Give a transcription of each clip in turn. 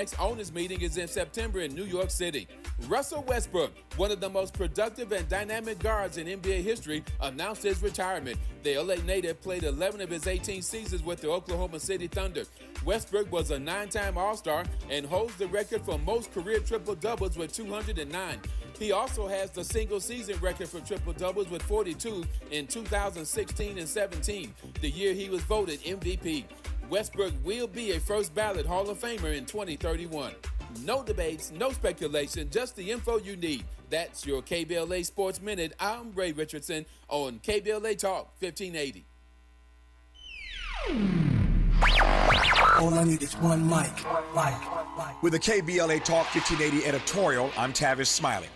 Next owners meeting is in September in New York City. Russell Westbrook, one of the most productive and dynamic guards in NBA history, announced his retirement. The LA native played 11 of his 18 seasons with the Oklahoma City Thunder. Westbrook was a 9-time All-Star and holds the record for most career triple-doubles with 209. He also has the single-season record for triple-doubles with 42 in 2016 and 17, the year he was voted MVP. Westbrook will be a first-ballot Hall of Famer in 2031. No debates, no speculation, just the info you need. That's your KBLA Sports Minute. I'm Ray Richardson on KBLA Talk 1580. All I need is one mic. With the KBLA Talk 1580 editorial, I'm Tavis Smiley.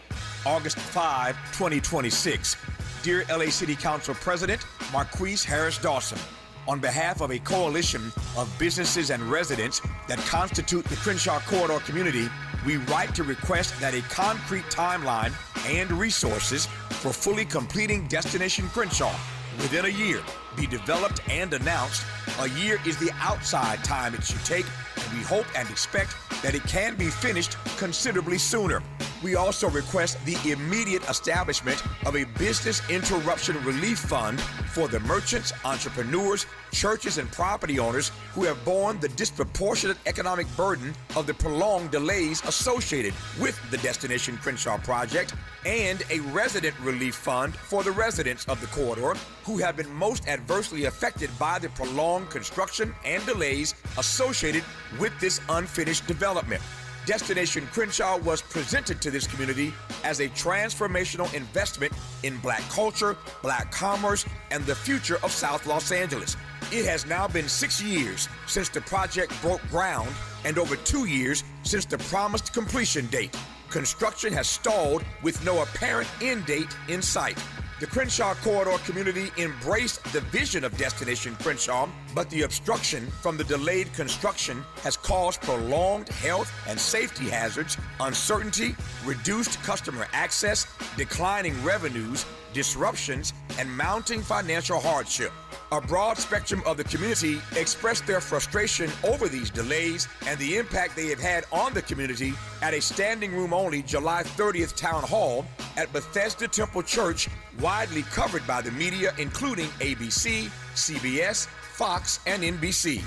August 5, 2026. Dear LA City Council President Marquise Harris Dawson, on behalf of a coalition of businesses and residents that constitute the Crenshaw Corridor community, we write to request that a concrete timeline and resources for fully completing Destination Crenshaw within a year be developed and announced. A year is the outside time it should take, and we hope and expect that it can be finished considerably sooner. We also request the immediate establishment of a business interruption relief fund for the merchants, entrepreneurs, churches, and property owners who have borne the disproportionate economic burden of the prolonged delays associated with the Destination Crenshaw project, and a resident relief fund for the residents of the corridor who have been most adversely affected by the prolonged construction and delays associated with this unfinished development. Destination Crenshaw was presented to this community as a transformational investment in Black culture, Black commerce, and the future of South Los Angeles. It has now been 6 years since the project broke ground and over 2 years since the promised completion date. Construction has stalled with no apparent end date in sight. The Crenshaw Corridor community embraced the vision of Destination Crenshaw, but the obstruction from the delayed construction has caused prolonged health and safety hazards, uncertainty, reduced customer access, declining revenues, disruptions, and mounting financial hardship. A broad spectrum of the community expressed their frustration over these delays and the impact they have had on the community at a standing room only July 30th town hall at Bethesda Temple Church, widely covered by the media including ABC, CBS, Fox, and NBC.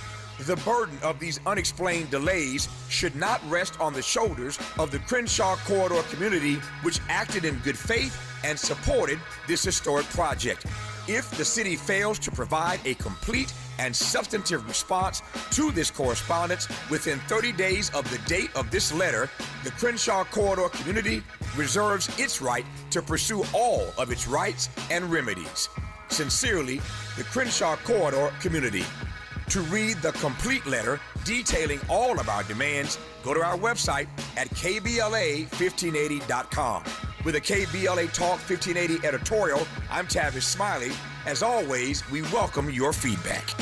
The burden of these unexplained delays should not rest on the shoulders of the Crenshaw Corridor community, which acted in good faith and supported this historic project. If the city fails to provide a complete and substantive response to this correspondence within 30 days of the date of this letter, the Crenshaw Corridor community reserves its right to pursue all of its rights and remedies. Sincerely, the Crenshaw Corridor community. To read the complete letter detailing all of our demands, go to our website at kbla1580.com. With a KBLA Talk 1580 editorial, I'm Tavis Smiley. As always, we welcome your feedback.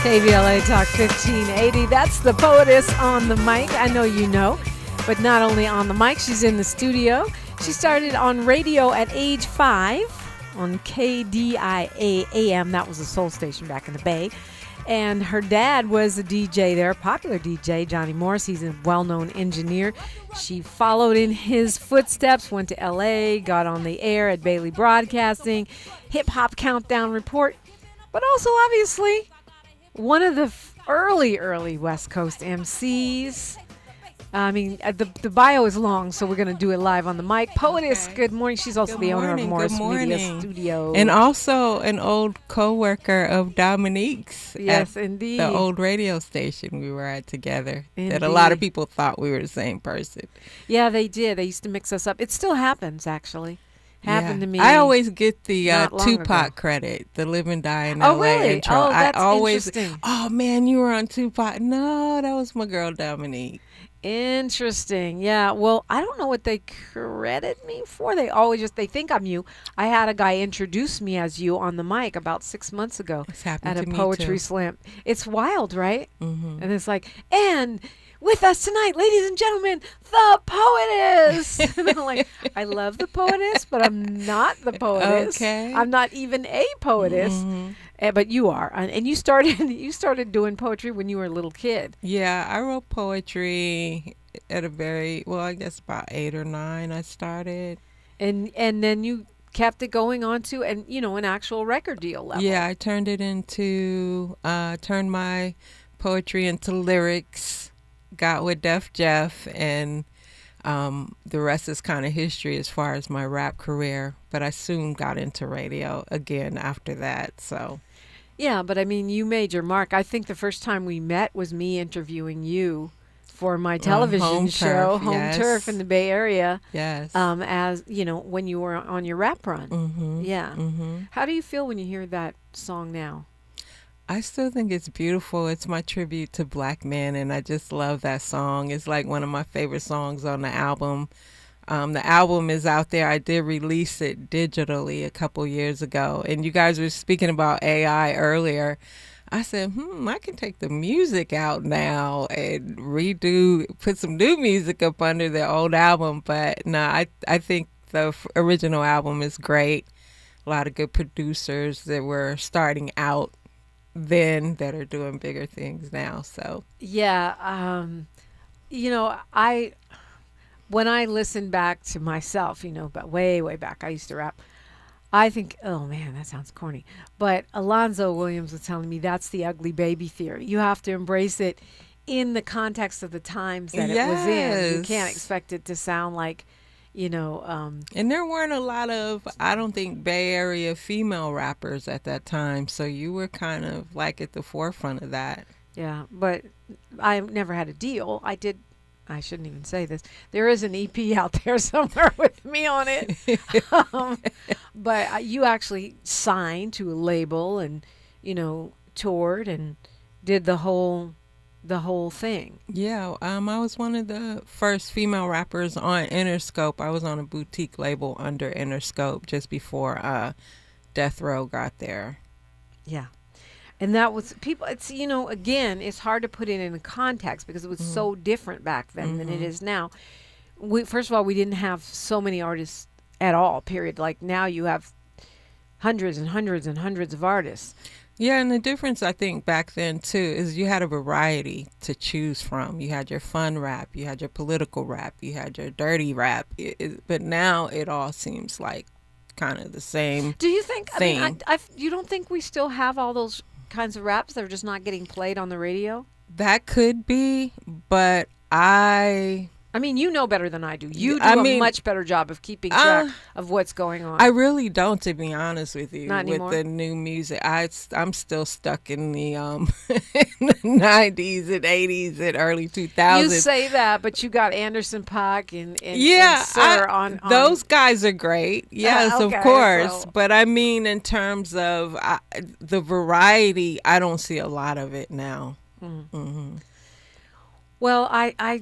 KBLA Talk 1580. That's the Poetess on the mic. I know you know, but not only on the mic, she's in the studio. She started on radio at age 5 on KDIA AM. That was a soul station back in the Bay. And her dad was a DJ there, popular DJ, Johnny Morris. He's a well-known engineer. She followed in his footsteps, went to L.A., got on the air at Bailey Broadcasting, Hip Hop Countdown Report, but also, obviously, one of the early West Coast MCs. I mean, the bio is long, so we're going to do it live on the mic. Poetess, Okay. Good morning. She's also the owner of Morris Media Studio. And also an old co-worker of Dominique's. Yes, at indeed. The old radio station we were at together. Indeed. That a lot of people thought we were the same person. Yeah, they did. They used to mix us up. It still happens, actually. Happened to me. I always get the not long Tupac ago. credit, the Live and Die in Oh, LA really? intro. Oh, that's I always, interesting. oh man, you were on Tupac. No, that was my girl Dominique. Interesting. Yeah. Well, I don't know what they credit me for. They think I'm you. I had a guy introduce me as you on the mic about 6 months ago It's happened at a to me poetry too. slam. It's wild, right? Mm-hmm. And it's like, and with us tonight, ladies and gentlemen, the Poetess. And I'm like, I love the Poetess, but I'm not the Poetess. Okay. I'm not even a poetess. Mm-hmm. But you are. And you started doing poetry when you were a little kid. Yeah, I wrote poetry at I guess about 8 or 9 I started. And then you kept it going on to, and an actual record deal level. Yeah, I turned my poetry into lyrics, got with Def Jeff, and the rest is kind of history as far as my rap career. But I soon got into radio again after that, so. Yeah, but I mean, you made your mark. I think the first time we met was me interviewing you for my television Home show, Turf, Home yes. Turf in the Bay Area. Yes. As when you were on your rap run. Mm-hmm. Yeah. Mm-hmm. How do you feel when you hear that song now? I still think it's beautiful. It's my tribute to black men, and I just love that song. It's like one of my favorite songs on the album. The album is out there. I did release it digitally a couple years ago. And you guys were speaking about AI earlier. I said, I can take the music out now and put some new music up under the old album. But no, I think the original album is great. A lot of good producers that were starting out then that are doing bigger things now. So Yeah. When I listen back to myself, but way back, I used to rap. I think, oh man, that sounds corny. But Alonzo Williams was telling me that's the ugly baby theory. You have to embrace it in the context of the times that it was in. You can't expect it to sound like, and there weren't a lot of, I don't think, Bay Area female rappers at that time. So you were kind of like at the forefront of that. Yeah, but I never had a deal. I shouldn't even say this. There is an EP out there somewhere with me on it. But you actually signed to a label and, toured and did the whole thing. Yeah, I was one of the first female rappers on Interscope. I was on a boutique label under Interscope just before Death Row got there. Yeah. And that was people. It's again, it's hard to put it in a context because it was so different back then than it is now. First of all, we didn't have so many artists at all. Period. Like now, you have hundreds and hundreds and hundreds of artists. Yeah, and the difference I think back then too is you had a variety to choose from. You had your fun rap, you had your political rap, you had your dirty rap. But now it all seems like kind of the same. Do you think? thing. I mean, you don't think we still have all those kinds of raps that are just not getting played on the radio? That could be, but I mean, you know better than I do. You do a much better job of keeping track of what's going on. I really don't, to be honest with you. Not anymore? With the new music, I'm still stuck in the in the 90s and 80s and early 2000s. You say that, but you got Anderson .Paak and yeah, Sir on those guys are great. Yes, okay, of course. so- But I mean, in terms of the variety, I don't see a lot of it now. Mm-hmm. Well, I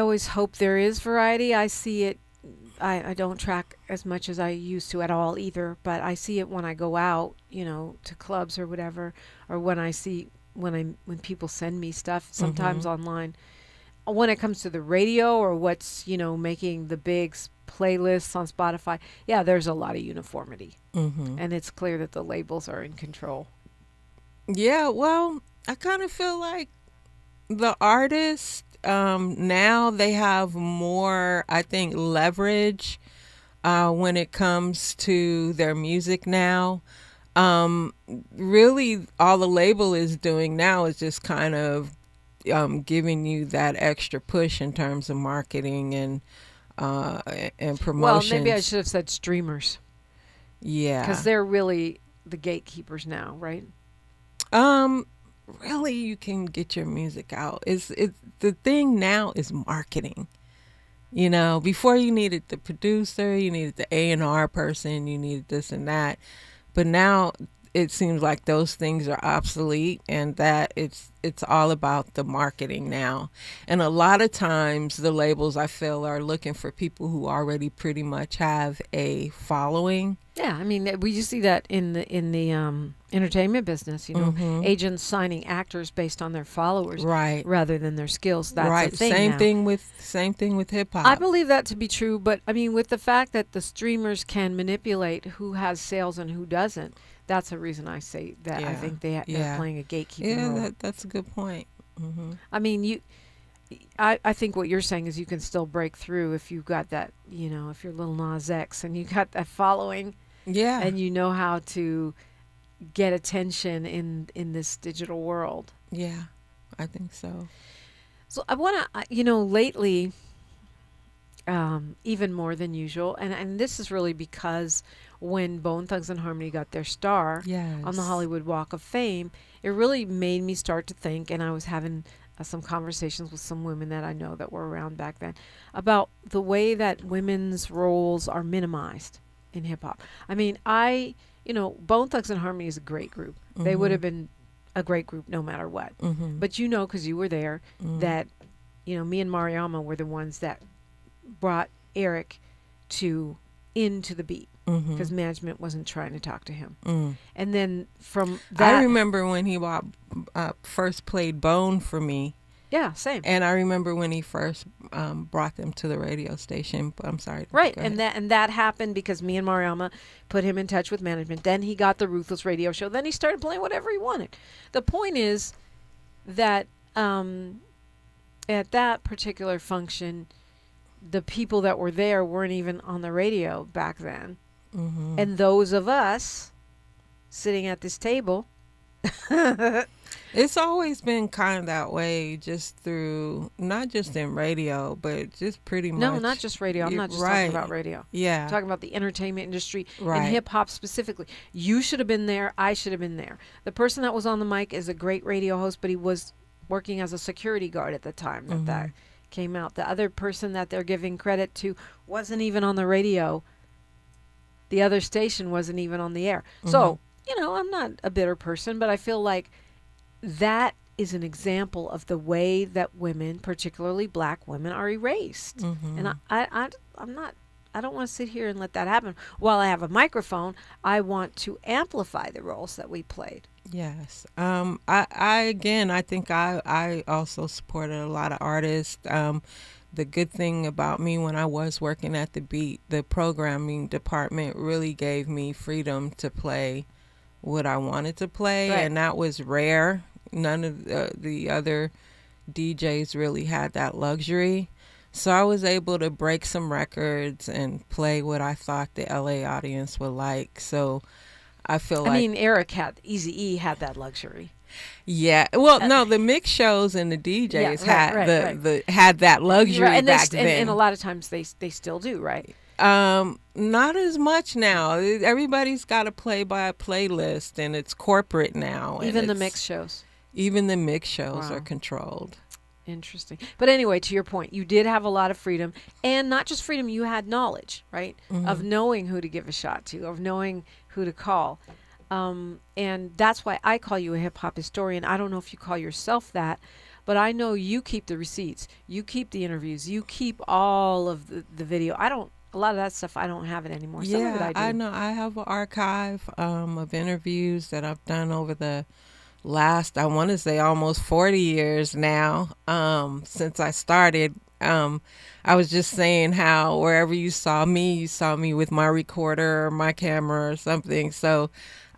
always hope there is variety. I see it. I don't track as much as I used to at all either, but I see it when I go out, to clubs or whatever, or when people send me stuff, sometimes online. When it comes to the radio or what's, making the big playlists on Spotify, yeah, there's a lot of uniformity. Mm-hmm. And it's clear that the labels are in control. Yeah, well, I kind of feel like the artists now they have more, I think, leverage when it comes to their music now. Really, all the label is doing now is just kind of giving you that extra push in terms of marketing and promotion. Well, maybe I should have said streamers. Yeah, because they're really the gatekeepers now, right? Really, you can get your music out. It's the thing now is marketing. You know, before you needed the producer, you needed the A&R person, you needed this and that. But now it seems like those things are obsolete, and that it's all about the marketing now. And a lot of times the labels, I feel, are looking for people who already pretty much have a following. Yeah, I mean, we just see that in the entertainment business. You know, Mhm. agents signing actors based on their followers, Right. rather than their skills. That's Right. a thing Same now. thing with hip hop. I believe that to be true, but I mean, with the fact that the streamers can manipulate who has sales and who doesn't, that's a reason I say that. I Yeah, think they're yeah. playing a gatekeeping role. That's a good point. Hmm. I mean, I think what you're saying is you can still break through if you've got that, you know, if you're Lil Nas X and you got that following, Yeah. and you know how to get attention in this digital world. Yeah, I think so. So I want to, you know, lately, even more than usual, and this is really because when Bone Thugs and Harmony got their star on the Yes. Hollywood Walk of Fame, it really made me start to think, and I was having some conversations with some women that I know that were around back then about the way that women's roles are minimized in hip hop. I mean, you know, Bone Thugs and Harmony is a great group. They would have been a great group no matter what. Mm-hmm. But you know, because you were there, that, you know, me and Mariama were the ones that brought Eric into the beat, because management wasn't trying to talk to him. And then from that, I remember when he first played Bone for me, yeah, same. and I remember when he first brought them to the radio station. I'm sorry. Right, Go and ahead. that happened because me and Mariama put him in touch with management. Then he got the Ruthless radio show. Then he started playing whatever he wanted. The point is that at that particular function, the people that were there weren't even on the radio back then. And those of us sitting at this table, It's always been kind of that way, just through, not just in radio, but just pretty much. no, not just radio. I'm not just talking about radio. Yeah. I'm talking about the entertainment industry Right. and hip hop specifically. You should have been there. I should have been there. The person that was on the mic is a great radio host, but he was working as a security guard at the time that came out. The other person that they're giving credit to wasn't even on the radio. The other station wasn't even on the air. So, you know, I'm not a bitter person, but I feel like that is an example of the way that women, particularly black women, are erased. And I'm not, I don't want to sit here and let that happen. While I have a microphone, I want to amplify the roles that we played. Yes. I think I also supported a lot of artists. The good thing about me when I was working at the Beat, the programming department really gave me freedom to play what I wanted to play, Right. and that was rare. None of the other DJs really had that luxury. So I was able to break some records and play what I thought the LA audience would like. So I feel like, I mean, Eazy-E had that luxury. yeah. Well, no, the mix shows and the DJs Yeah, right. had that luxury Right, and back they, and, then. and a lot of times they still do, right? Not as much now. Everybody's got a play-by playlist, and it's corporate now. and Even the it's- mix shows. Even the mix shows Wow. are controlled. Interesting. But anyway, to your point, you did have a lot of freedom, and not just freedom, you had knowledge, right? Of knowing who to give a shot to, of knowing who to call. And that's why I call you a hip hop historian. I don't know if you call yourself that, but I know you keep the receipts, you keep the interviews, you keep all of the video. A lot of that stuff, I don't have it anymore. Some of it I do. I know. I have an archive of interviews that I've done over the last, I want to say, almost 40 years now, since I started I was just saying how wherever you saw me with my recorder or my camera or something. So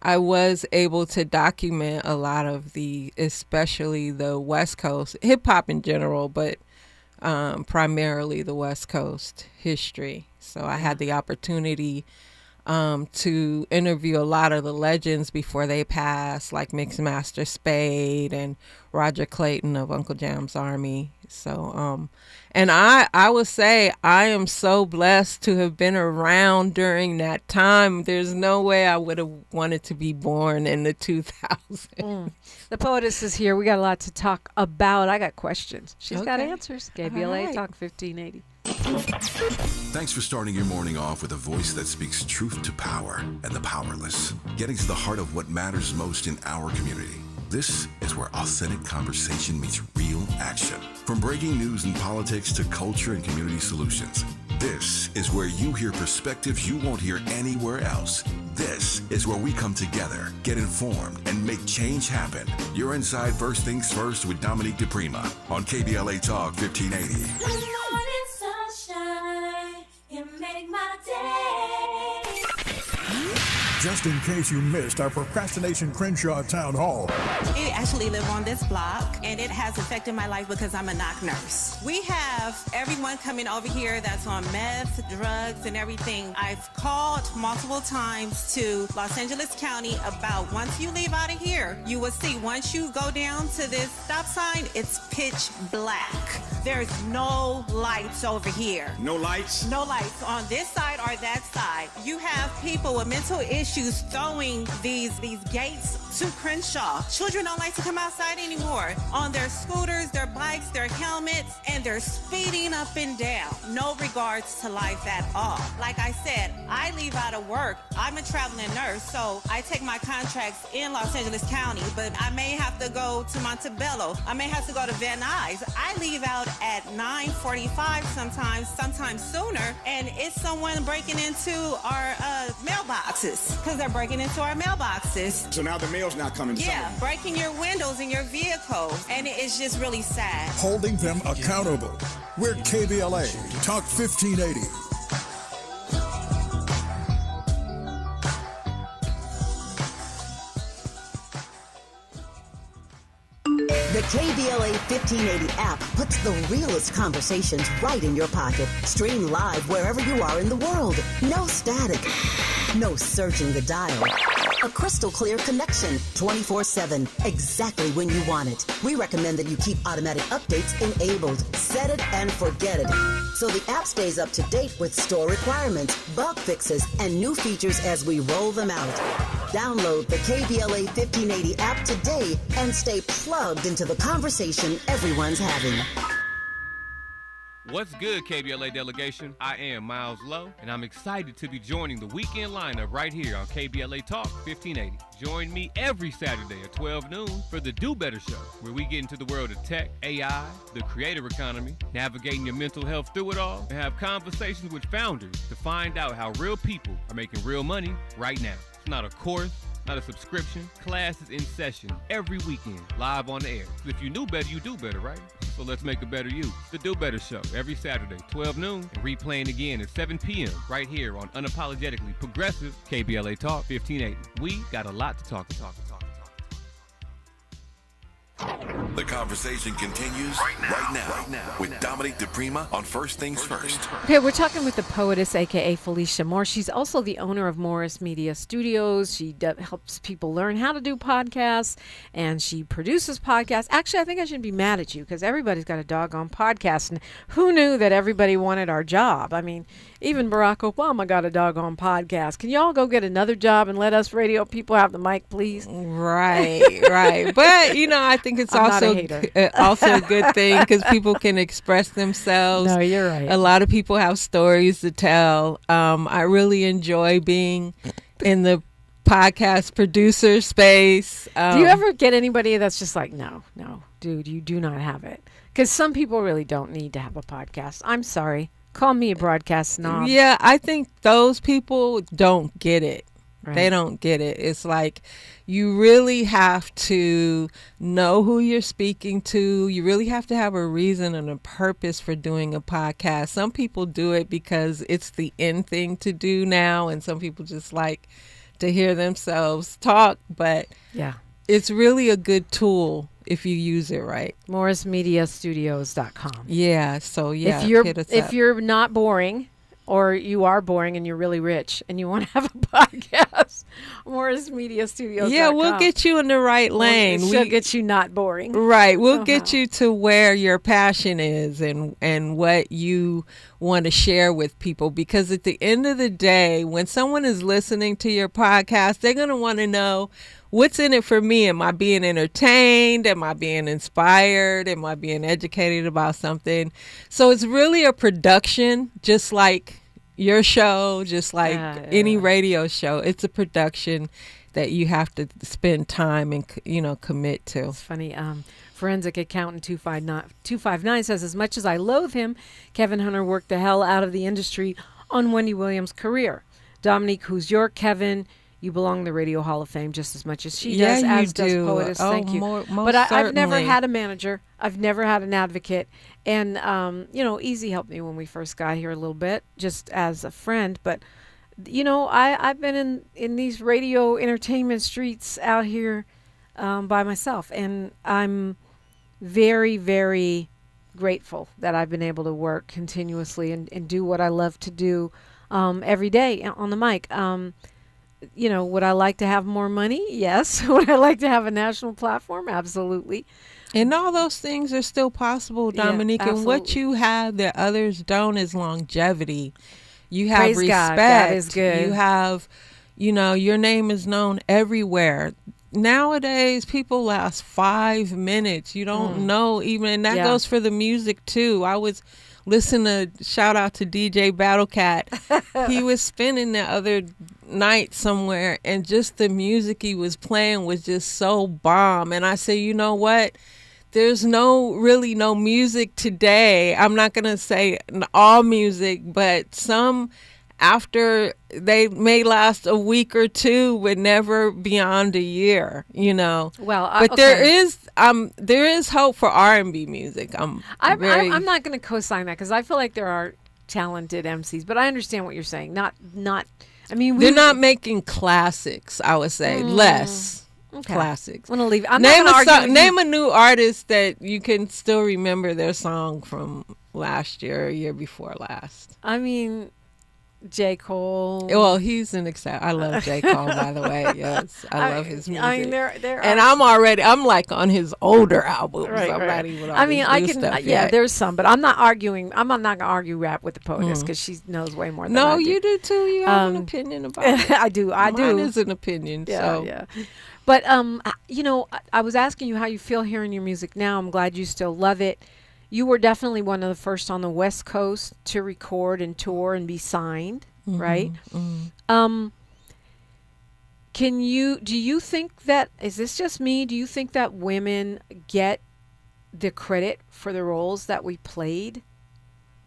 I was able to document a lot of especially the West Coast, hip hop in general, but primarily the West Coast history. So I had the opportunity to interview a lot of the legends before they passed, like Mixmaster Spade and Roger Clayton of Uncle Jam's Army. So, and I would say I am so blessed to have been around during that time. There's no way I would have wanted to be born in the 2000s. The Poetess is here. We got a lot to talk about. I got questions. She's got Okay. answers. KBLA right. Talk 1580. Thanks for starting your morning off with a voice that speaks truth to power and the powerless, getting to the heart of what matters most in our community. This is where authentic conversation meets real action. From breaking news and politics to culture and community solutions, this is where you hear perspectives you won't hear anywhere else. This is where we come together, get informed, and make change happen. You're inside First Things First with Dominique DiPrima on KBLA Talk 1580. Good morning, sunshine. You make my day. Just in case you missed our Procrastination Crenshaw Town Hall. I actually live on this block, and it has affected my life because I'm a knock nurse. We have everyone coming over here that's on meth, drugs, and everything. I've called multiple times to Los Angeles County about once you leave out of here, you will see once you go down to this stop sign, it's pitch black. There's no lights over here. No lights? No lights on this side or that side. You have people with mental issues throwing these gates to Crenshaw. Children don't like to come outside anymore on their scooters, their bikes, their helmets, and they're speeding up and down. No regards to life at all. Like I said, I leave out of work. I'm a traveling nurse, so I take my contracts in Los Angeles County, but I may have to go to Montebello. I may have to go to Van Nuys. I leave out at 9:45 sometimes sooner, and it's someone breaking into our mailboxes because they're breaking into our mailboxes. So now the mail's not coming. Yeah, breaking your windows in your vehicle, and it's just really sad. Holding them accountable. We're KBLA Talk 1580. The KBLA 1580 app puts the realest conversations right in your pocket. Stream live wherever you are in the world. No static. No searching the dial. A crystal clear connection 24/7, exactly when you want it. We recommend that you keep automatic updates enabled. Set it and forget it. So the app stays up to date with store requirements, bug fixes, and new features as we roll them out. Download the KBLA 1580 app today and stay plugged into the conversation everyone's having. What's good, KBLA delegation? I am Miles Lowe, and I'm excited to be joining the weekend lineup right here on KBLA Talk 1580. Join me every Saturday at 12 noon for the Do Better Show, where we get into the world of tech, AI, the creator economy, navigating your mental health through it all, and have conversations with founders to find out how real people are making real money right now. It's not a course, not a subscription. Classes in session every weekend, live on the air. So if you knew better, you do better, right? So let's make a better you. The Do Better Show every Saturday, 12 noon, and replaying again at 7 p.m. right here on Unapologetically Progressive KBLA Talk 1580. We got a lot to talk. The conversation continues right now with Dominique DiPrima on First Things First. Okay, we're talking with the Poetess, a.k.a. Felicia Morris. She's also the owner of Morris Media Studios. She helps people learn how to do podcasts, and she produces podcasts. Actually, I think I shouldn't be mad at you because everybody's got a doggone podcast. And who knew that everybody wanted our job? I mean, even Barack Obama got a doggone podcast. Can y'all go get another job and let us radio people have the mic, please? Right. But, you know, I think it's also a good thing because people can express themselves. No, you're right. A lot of people have stories to tell. I really enjoy being in the podcast producer space. Do you ever get anybody that's just like, no, dude, you do not have it? Because some people really don't need to have a podcast. I'm sorry. Call me a broadcast snob. Yeah, I think those people don't get it. Right. They don't get it. It's like you really have to know who you're speaking to. You really have to have a reason and a purpose for doing a podcast. Some people do it because it's the in thing to do now, and some people just like to hear themselves talk, but Yeah. it's really a good tool if you use it right. MorrisMediaStudios.com. Yeah, so yeah, If hit us if up. you're not boring, or you are boring and you're really rich and you want to have a podcast, MorrisMediaStudios.com. Yeah, we'll get you in the right lane. She'll get you not boring. Right. We'll get you to where your passion is and what you want to share with people. Because at the end of the day, when someone is listening to your podcast, they're going to want to know, what's in it for me? Am I being entertained? Am I being inspired? Am I being educated about something? So it's really a production, just like your show, just like any radio show. It's a production that you have to spend time and, commit to. It's funny. Forensic accountant 259 says, as much as I loathe him, Kevin Hunter worked the hell out of the industry on Wendy Williams' career. Dominique, who's your Kevin? You belong in the Radio Hall of Fame just as much as she does, as does Poetess. Thank you. Most but I've never certainly. had a manager. I've never had an advocate. And, Easy helped me when we first got here a little bit, just as a friend. But, I've been in these radio entertainment streets out here by myself. And I'm very, very grateful that I've been able to work continuously and do what I love to do every day on the mic. Would I like to have more money? Yes. Would I like to have a national platform? Absolutely. And all those things are still possible, Dominique. Yeah, and what absolutely. you have that others don't is longevity. You have Praise respect. God. God is good. You have, your name is known everywhere. Nowadays, people last 5 minutes. You don't know even, and that goes for the music too. I was listening to, shout out to DJ Battlecat. He was spinning the other night somewhere, and just the music he was playing was just so bomb. And I say, you know what? There's really no music today. I'm not going to say all music, but some after they may last a week or two, but never beyond a year, Well, but there is hope for R&B music. I'm not going to co-sign that because I feel like there are talented MCs, but I understand what you're saying. Not. I mean, they're not making classics. I would say less. Okay. Classics. I'm gonna leave. I'm not gonna argue. Name a new artist that you can still remember their song from last year or year before last. I mean, J. Cole. Well, he's an exception. I love J. Cole, by the way. Yes, I love his music. I mean, there and are, I'm like on his older albums. Right, I'm right. not even on I mean, his I new can. stuff Yeah, yet. there's some, but I'm not arguing. I'm not gonna argue rap with the Poetess because she knows way more than I No, do. you do too. You have an opinion about it. I do. Mine is an opinion. Yeah, so. yeah. But I was asking you how you feel hearing your music now. I'm glad you still love it. You were definitely one of the first on the West Coast to record and tour and be signed, right? Mm-hmm. Do you think that, is this just me? Do you think that women get the credit for the roles that we played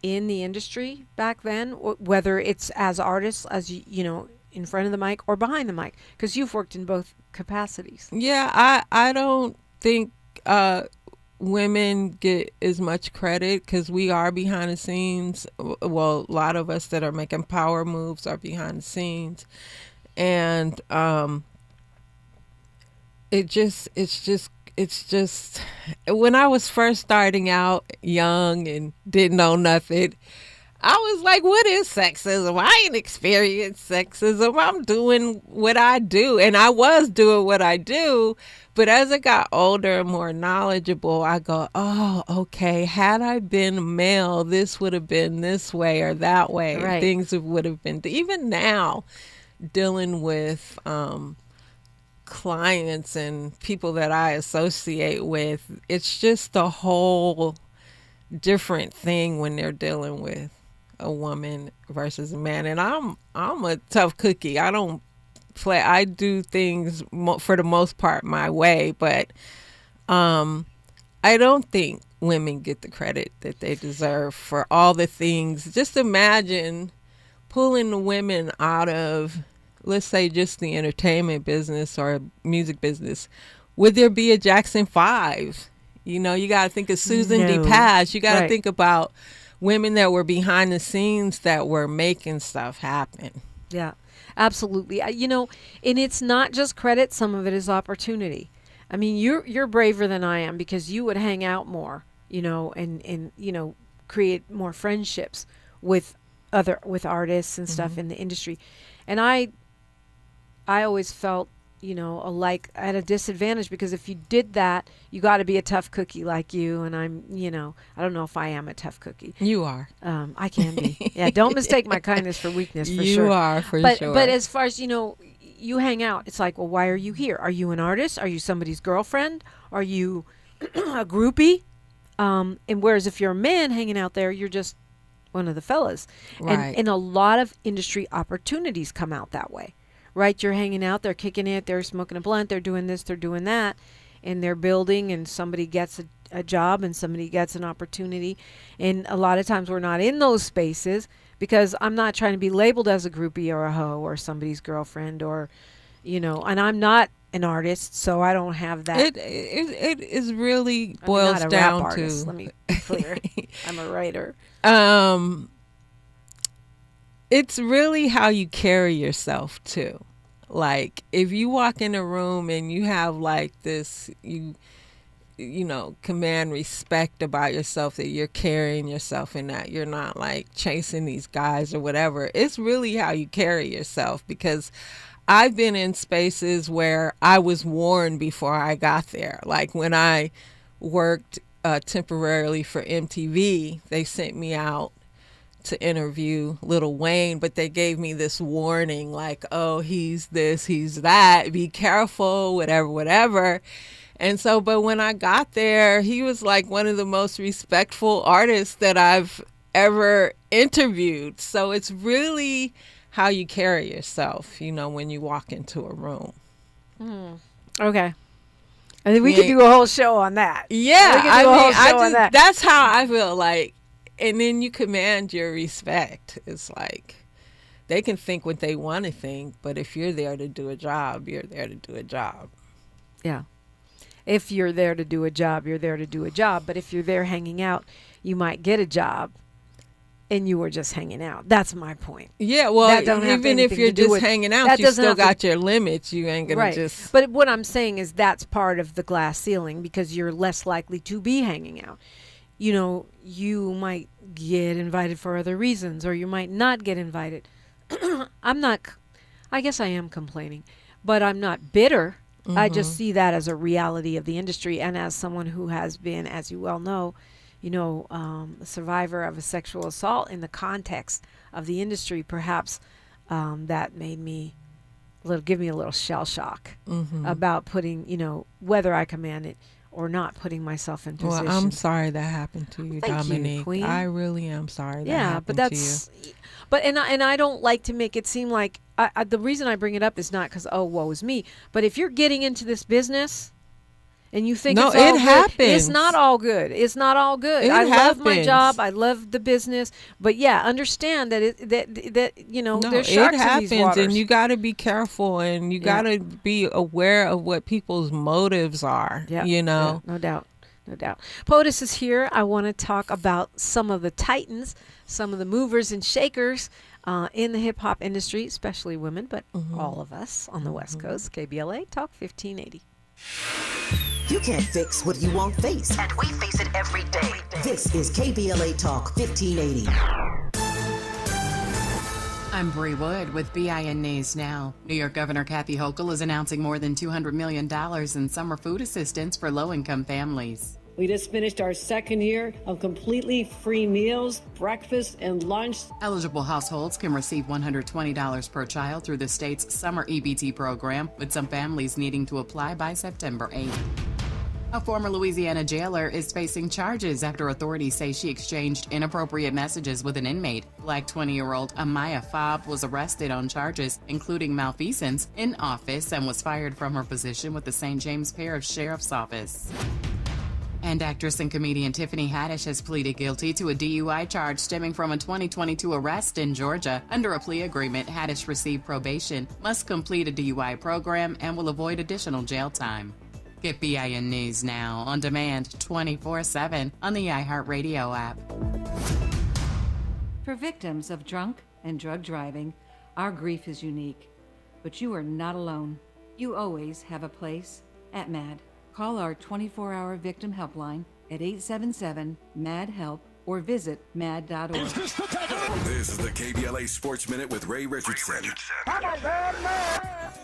in the industry back then, whether it's as artists, as in front of the mic or behind the mic? Because you've worked in both capacities. Yeah, I don't think women get as much credit because we are behind the scenes. Well, a lot of us that are making power moves are behind the scenes, and it's just when I was first starting out young and didn't know nothing, I was like, what is sexism? I ain't experienced sexism. I'm doing what I do. And I was doing what I do. But as I got older and more knowledgeable, I go, oh, okay, had I been male, this would have been this way or that way. Right. Things would have been, even now, dealing with clients and people that I associate with, it's just a whole different thing when they're dealing with a woman versus a man. And I'm a tough cookie. I don't play. I do things for the most part my way, but I don't think women get the credit that they deserve for all the things. Just imagine pulling the women out of let's say just the entertainment business or music business, would there be a Jackson 5? You know, you got to think of Susan No. DePass. You got to Right. think about women that were behind the scenes that were making stuff happen. Yeah, absolutely. You know, and it's not just credit. Some of it is opportunity. I mean, you're braver than I am because you would hang out more, you know, and you know, create more friendships with artists and stuff in the industry. And I always felt, you know, at a disadvantage because if you did that, you got to be a tough cookie like you. And I'm, you know, I don't know if I am a tough cookie. You are. I can be. Yeah, don't mistake my kindness for weakness. For You sure. are, for but, sure. But as far as, you know, you hang out, it's like, well, why are you here? Are you an artist? Are you somebody's girlfriend? Are you a groupie? And whereas if you're a man hanging out there, you're just one of the fellas. Right. And a lot of industry opportunities come out that way, right? You're hanging out, they're kicking it, they're smoking a blunt, they're doing this, they're doing that, and they're building, and somebody gets a job and somebody gets an opportunity. And a lot of times we're not in those spaces because I'm not trying to be labeled as a groupie or a hoe or somebody's girlfriend or, you know, and I'm not an artist, so I don't have that. It is really I'm boils not a down rap artist. to. Let me be clear. I'm a writer. It's really how you carry yourself too. Like if you walk in a room and you have like this, you know, command respect about yourself, that you're carrying yourself and that you're not like chasing these guys or whatever. It's really how you carry yourself, because I've been in spaces where I was warned before I got there. Like when I worked temporarily for MTV, they sent me out to interview Lil Wayne, but they gave me this warning like, oh, he's this, he's that, be careful, whatever. And so, but when I got there, he was like one of the most respectful artists that I've ever interviewed. So it's really how you carry yourself, you know, when you walk into a room. Okay. I think we could do a whole show on that. Yeah, we could do a whole show on that. That's how I feel like. And then you command your respect. It's like they can think what they want to think, but if you're there to do a job, you're there to do a job. Yeah. If you're there to do a job, you're there to do a job. But if you're there hanging out, you might get a job and you were just hanging out. That's my point. Yeah, well, That don't have even if anything you're to do just with- hanging out, that you doesn't still have to- got your limits. You ain't going to Right. just... But what I'm saying is that's part of the glass ceiling because you're less likely to be hanging out. You know, you might get invited for other reasons or you might not get invited. I guess I am complaining, but I'm not bitter. I just see that as a reality of the industry, and as someone who has been, as you well know, a survivor of a sexual assault in the context of the industry, perhaps that made me give me a little shell shock about putting, whether I command it or not, putting myself in position. Well, I'm sorry that happened to you, Thank you, Dominique. Queen. I really am sorry that Yeah, happened but to you. that's, but and I don't like to make it seem like the reason I bring it up is not because woe is me, but if you're getting into this business and you think No, it's all it good, happens. it's not all good. It's not all good. It I love my happens. job. I love the business, but yeah, understand that No, there's it sharks in happens, these waters. and you got to be careful, and you got to be aware of what people's motives are. Yeah, No doubt. Poetess is here. I want to talk about some of the titans, some of the movers and shakers in the hip hop industry, especially women, but all of us on the West Coast. KBLA Talk 1580. You can't fix what you won't face, and we face it every day. This is KBLA Talk 1580. I'm Bree Wood with BIN News Now. New York Governor Kathy Hochul is announcing more than $200 million in summer food assistance for low-income families. We just finished our second year of completely free meals, breakfast, and lunch. Eligible households can receive $120 per child through the state's summer EBT program, with some families needing to apply by September 8th. A former Louisiana jailer is facing charges after authorities say she exchanged inappropriate messages with an inmate. Black 20-year-old Amaya Fobb was arrested on charges including malfeasance in office and was fired from her position with the St. James Parish Sheriff's Office. And actress and comedian Tiffany Haddish has pleaded guilty to a DUI charge stemming from a 2022 arrest in Georgia. Under a plea agreement, Haddish received probation, must complete a DUI program, and will avoid additional jail time. Get BIN News now on demand 24/7 on the iHeartRadio app. For victims of drunk and drug driving, our grief is unique. But you are not alone. You always have a place at MAD. Call our 24-hour victim helpline at 877-MAD-HELP or visit mad.org. This is the KBLA Sports Minute with Ray Richardson.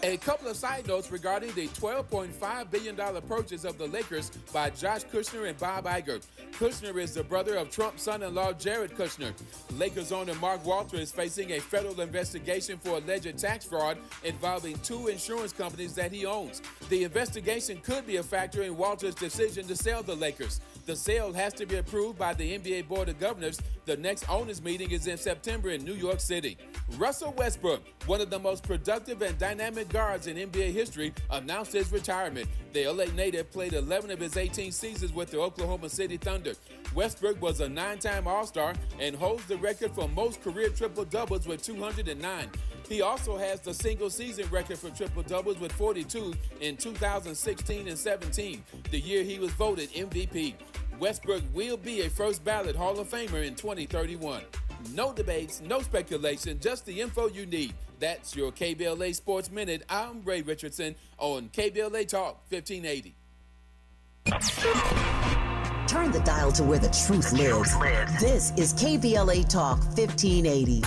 A couple of side notes regarding the $12.5 billion purchase of the Lakers by Josh Kushner and Bob Iger. Kushner is the brother of Trump's son-in-law, Jared Kushner. Lakers owner Mark Walter is facing a federal investigation for alleged tax fraud involving two insurance companies that he owns. The investigation could be a factor in Walter's decision to sell the Lakers. The sale has to be approved by the NBA Board of Governors. The next owners meeting is in September in New York City. Russell Westbrook, one of the most productive and dynamic guards in NBA history, announced his retirement. The LA native played 11 of his 18 seasons with the Oklahoma City Thunder. Westbrook was a 9-time All-Star and holds the record for most career triple-doubles with 209. He also has the single-season record for triple-doubles with 42 in 2016 and 17, the year he was voted MVP. Westbrook will be a first-ballot Hall of Famer in 2031. No debates, no speculation, just the info you need. That's your KBLA Sports Minute. I'm Ray Richardson on KBLA Talk 1580. Turn the dial to where the truth lives. This is KBLA Talk 1580.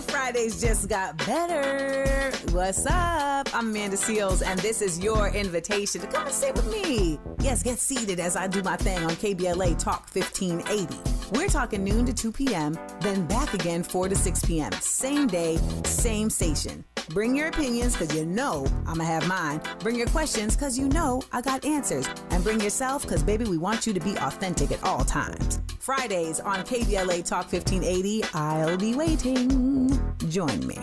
Fridays just got better. What's up? I'm Amanda Seals, and this is your invitation to come and sit with me. Yes, get seated as I do my thing on KBLA Talk 1580. We're talking noon to 2 p.m., then back again 4 to 6 p.m. Same day, same station. Bring your opinions, because you know I'm going to have mine. Bring your questions, because you know I got answers. And bring yourself, because, baby, we want you to be authentic at all times. Fridays on KBLA Talk 1580. I'll be waiting. Join me.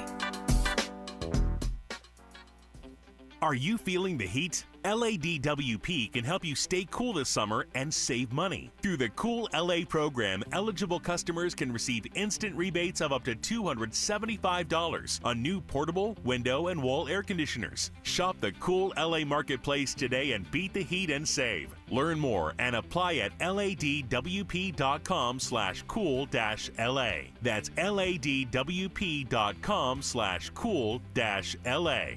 Are you feeling the heat? LADWP can help you stay cool this summer and save money. Through the Cool LA program, eligible customers can receive instant rebates of up to $275 on new portable, window, and wall air conditioners. Shop the Cool LA Marketplace today and beat the heat and save. Learn more and apply at ladwp.com/cool-LA. That's ladwp.com/cool-LA.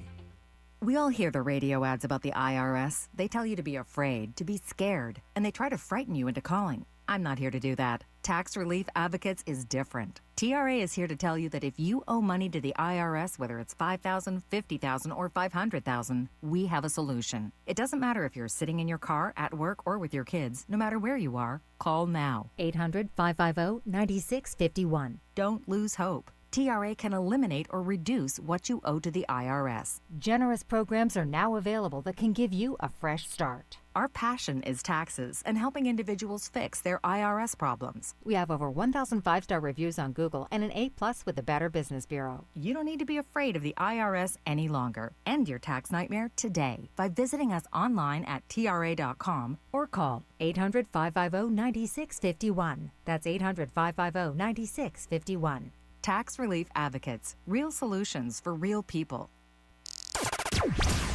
We all hear the radio ads about the IRS. They tell you to be afraid, to be scared, and they try to frighten you into calling. I'm not here to do that. Tax Relief Advocates is different. TRA is here to tell you that if you owe money to the IRS, whether it's $5,000, $50,000, or $500,000, we have a solution. It doesn't matter if you're sitting in your car, at work, or with your kids. No matter where you are, call now. 800-550-9651. Don't lose hope. TRA can eliminate or reduce what you owe to the IRS. Generous programs are now available that can give you a fresh start. Our passion is taxes and helping individuals fix their IRS problems. We have over 1,000 5-star reviews on Google and an A+ with the Better Business Bureau. You don't need to be afraid of the IRS any longer. End your tax nightmare today by visiting us online at TRA.com or call 800-550-9651. That's 800-550-9651. Tax Relief Advocates. Real solutions for real people.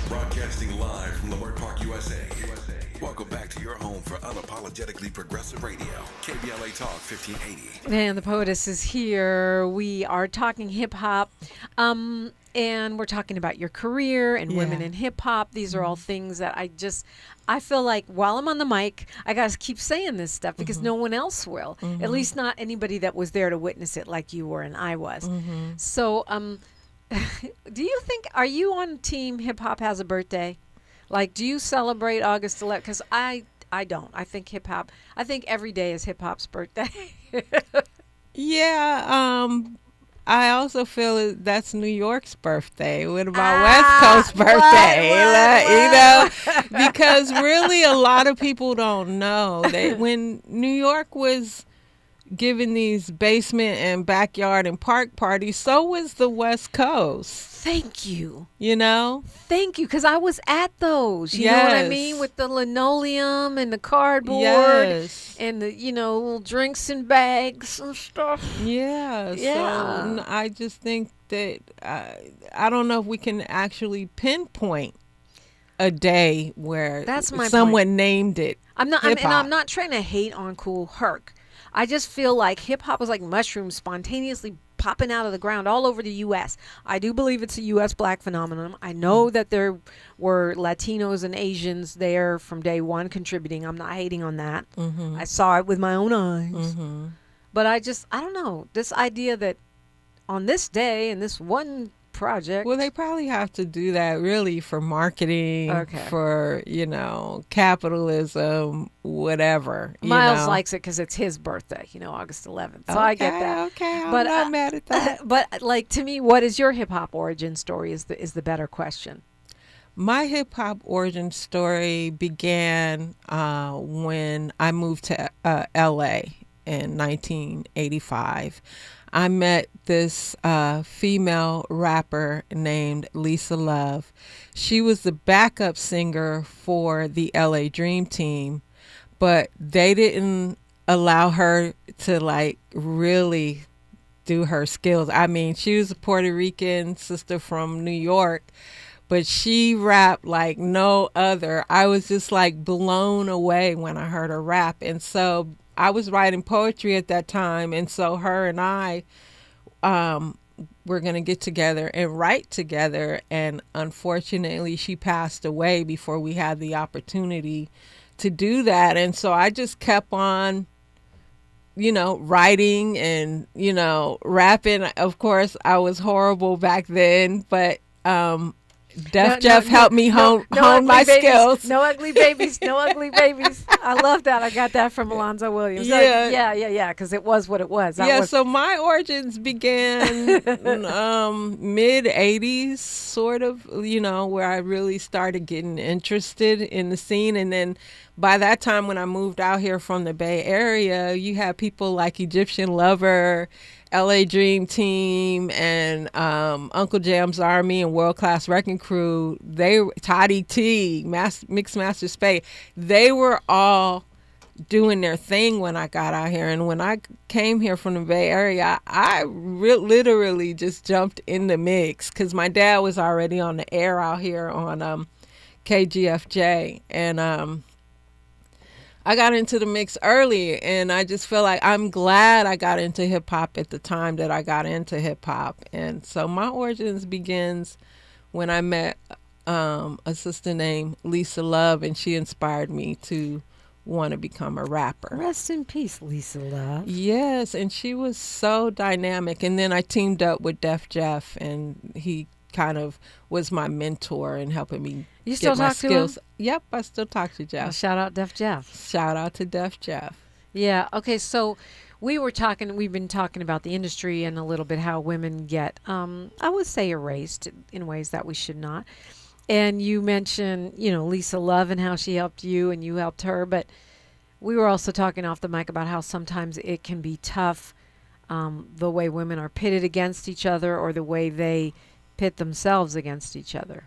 Broadcasting live from Leimert Park, USA. Welcome back to your home for unapologetically progressive radio. KBLA Talk 1580. And the Poetess is here. We are talking hip-hop. And we're talking about your career and women in hip-hop. These are all things that I feel like while I'm on the mic, I got to keep saying this stuff because no one else will. At least not anybody that was there to witness it like you were and I was. So, do you think, are you on team hip-hop has a birthday? Like, do you celebrate August 11th? Because I don't. I think hip-hop, I think every day is hip-hop's birthday. I also feel that's New York's birthday. What about West Coast birthday? Because really a lot of people don't know that when New York was, giving these basement and backyard and park parties. So was the West Coast. Thank you. You know? Thank you, because I was at those. You know what I mean? With the linoleum and the cardboard and the, little drinks and bags and stuff. Yeah. So I just think that I don't know if we can actually pinpoint a day where someone named it. I'm not trying to hate on Cool Herc. I just feel like hip hop was like mushrooms spontaneously popping out of the ground all over the U.S. I do believe it's a U.S. black phenomenon. I know that there were Latinos and Asians there from day one contributing. I'm not hating on that. Mm-hmm. I saw it with my own eyes. Mm-hmm. But I don't know, this idea that on this day and this one project. Well, they probably have to do that really for marketing, for, capitalism, whatever. Miles likes it because it's his birthday, August 11th. So I get that. Okay, I'm not mad at that. But like, to me, what is your hip hop origin story is the better question. My hip hop origin story began when I moved to LA in 1985. I met this female rapper named Lisa Love. She was the backup singer for the LA Dream Team, but they didn't allow her to really do her skills. I mean, she was a Puerto Rican sister from New York, but she rapped like no other. I was just blown away when I heard her rap. And so I was writing poetry at that time, and so her and I were going to get together and write together, and unfortunately she passed away before we had the opportunity to do that. And so I just kept on, writing and, rapping. Of course, I was horrible back then, but Def Jeff helped me hone my skills. No ugly babies. No ugly babies. I love that. I got that from Alonzo Williams. Yeah. Because it was what it was. So my origins began mid 80s, sort of, where I really started getting interested in the scene. And then by that time, when I moved out here from the Bay Area, you had people like Egyptian Lover, LA Dream Team, and Uncle Jam's Army and World Class Wrecking Crew. Toddy T, Mixed Master Spade, they were all doing their thing when I got out here. And when I came here from the Bay Area, I literally just jumped in the mix because my dad was already on the air out here on KGFJ. And I got into the mix early, and I just feel like I'm glad I got into hip hop at the time that I got into hip hop. And so my origins begins when I met a sister named Lisa Love, and she inspired me to want to become a rapper. Rest in peace, Lisa Love. Yes, and she was so dynamic. And then I teamed up with Def Jeff, and he kind of was my mentor in helping me get my skills. To him? Yep, I still talk to Jeff. Well, shout out Def Jeff. Shout out to Def Jeff. Yeah. Okay. So we've been talking about the industry and a little bit how women get, I would say, erased in ways that we should not. And you mentioned, Lisa Love and how she helped you and you helped her. But we were also talking off the mic about how sometimes it can be tough, the way women are pitted against each other, or the way they pit themselves against each other.